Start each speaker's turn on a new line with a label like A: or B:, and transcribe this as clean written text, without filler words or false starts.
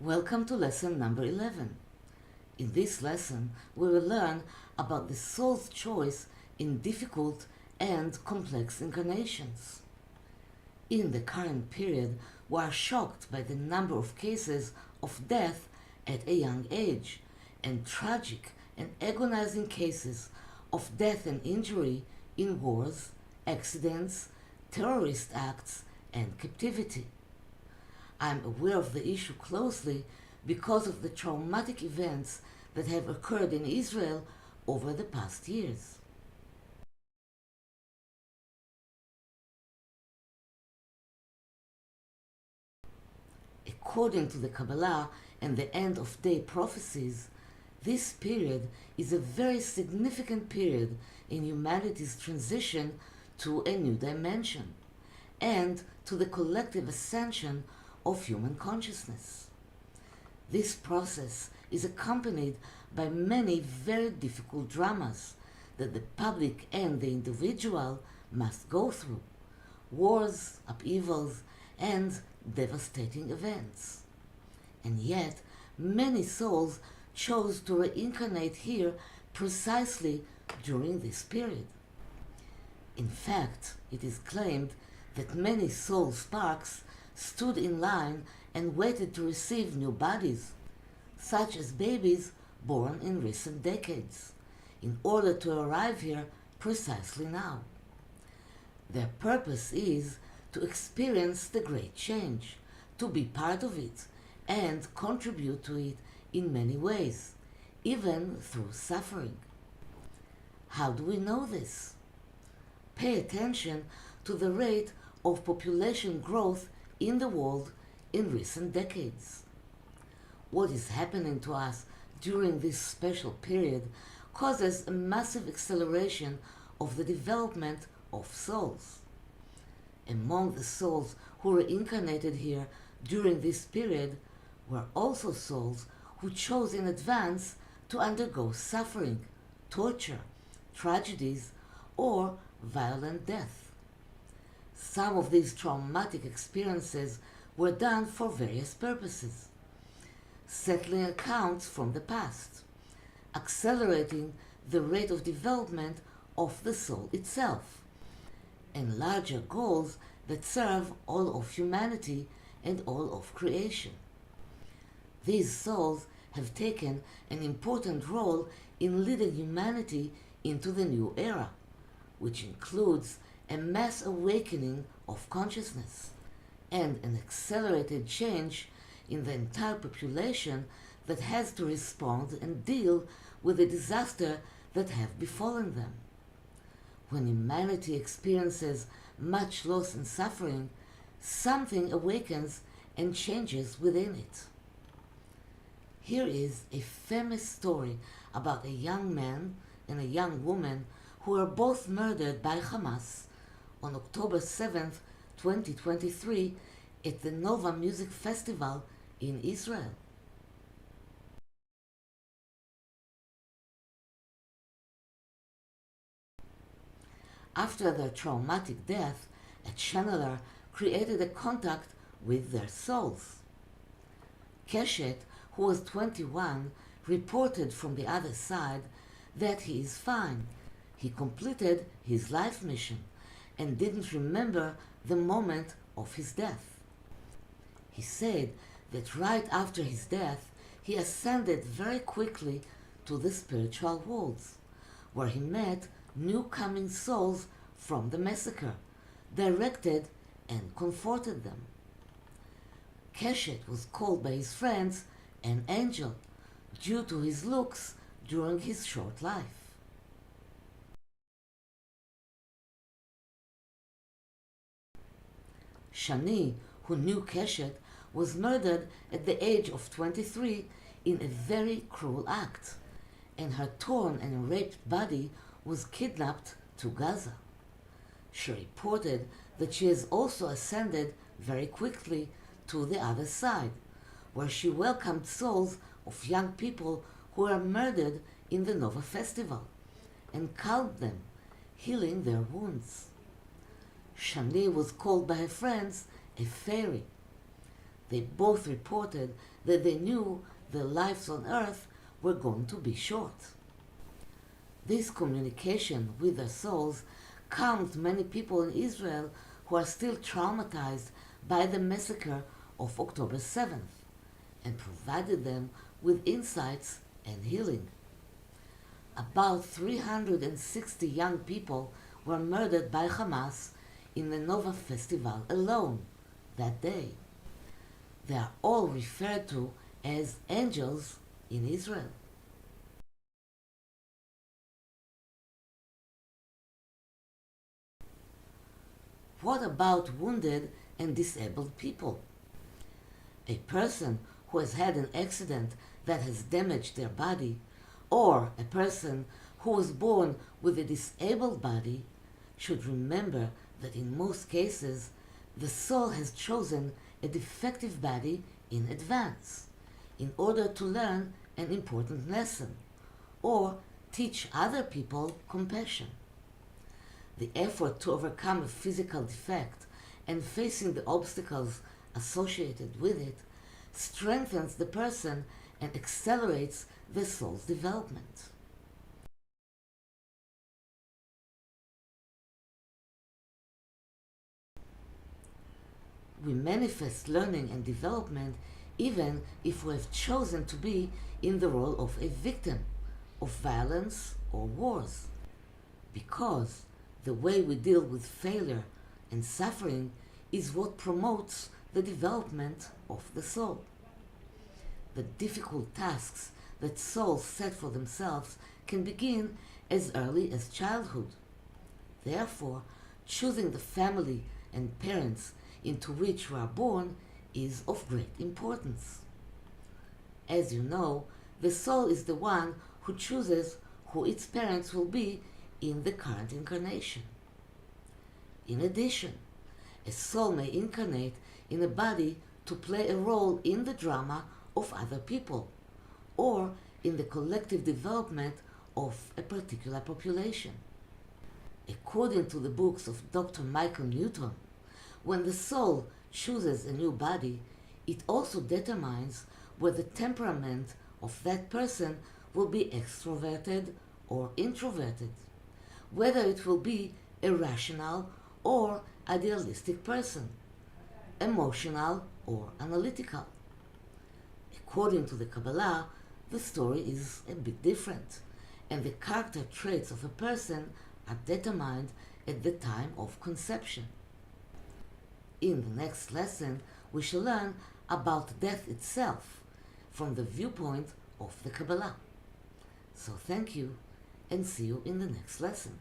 A: Welcome to lesson number 11. In this lesson, we will learn about the soul's choice in difficult and complex incarnations. In the current period, we are shocked by the number of cases of death at a young age and tragic and agonizing cases of death and injury in wars, accidents, terrorist acts, and captivity. I am aware of the issue closely because of the traumatic events that have occurred in Israel over the past years. According to the Kabbalah and the end-of-day prophecies, this period is a very significant period in humanity's transition to a new dimension and to the collective ascension of human consciousness. This process is accompanied by many very difficult dramas that the public and the individual must go through: wars, upheavals, and devastating events. And yet, many souls chose to reincarnate here precisely during this period. In fact, it is claimed that many soul sparks stood in line and waited to receive new bodies, such as babies born in recent decades, in order to arrive here precisely now. Their purpose is to experience the great change, to be part of it, and contribute to it in many ways, even through suffering. How do we know this? Pay attention to the rate of population growth in the world in recent decades. What is happening to us during this special period causes a massive acceleration of the development of souls. Among the souls who reincarnated here during this period were also souls who chose in advance to undergo suffering, torture, tragedies, or violent death. Some of these traumatic experiences were done for various purposes: settling accounts from the past, accelerating the rate of development of the soul itself, and larger goals that serve all of humanity and all of creation. These souls have taken an important role in leading humanity into the new era, which includes a mass awakening of consciousness and an accelerated change in the entire population that has to respond and deal with the disaster that have befallen them. When humanity experiences much loss and suffering, something awakens and changes within it. Here is a famous story about a young man and a young woman who were both murdered by Hamas on October 7th, 2023 at the Nova Music Festival in Israel. After their traumatic death, a channeler created a contact with their souls. Keshet, who was 21, reported from the other side that he is fine. He completed his life mission and didn't remember the moment of his death. He said that right after his death, he ascended very quickly to the spiritual worlds, where he met new coming souls from the massacre, directed and comforted them. Keshet was called by his friends an angel due to his looks during his short life. Shani, who knew Keshet, was murdered at the age of 23 in a very cruel act, and her torn and raped body was kidnapped to Gaza. She reported that she has also ascended very quickly to the other side, where she welcomed souls of young people who were murdered in the Nova Festival and calmed them, healing their wounds. Shani was called by her friends a fairy. They both reported that they knew their lives on earth were going to be short. This communication with their souls calmed many people in Israel who are still traumatized by the massacre of October 7th and provided them with insights and healing. About 360 young people were murdered by Hamas in the Nova Festival alone that day. They are all referred to as angels in Israel. What about wounded and disabled people? A person who has had an accident that has damaged their body, or a person who was born with a disabled body, should remember that in most cases the soul has chosen a defective body in advance in order to learn an important lesson or teach other people compassion. The effort to overcome a physical defect and facing the obstacles associated with it strengthens the person and accelerates the soul's development. We manifest learning and development even if we have chosen to be in the role of a victim of violence or wars, because the way we deal with failure and suffering is what promotes the development of the soul. The difficult tasks that souls set for themselves can begin as early as childhood. Therefore, choosing the family and parents into which we are born is of great importance. As you know, the soul is the one who chooses who its parents will be in the current incarnation. In addition, a soul may incarnate in a body to play a role in the drama of other people or in the collective development of a particular population. According to the books of Dr. Michael Newton, when the soul chooses a new body, it also determines whether the temperament of that person will be extroverted or introverted, whether it will be a rational or idealistic person, emotional or analytical. According to the Kabbalah, the story is a bit different, and the character traits of a person are determined at the time of conception. In the next lesson, we shall learn about death itself from the viewpoint of the Kabbalah. So thank you, and see you in the next lesson.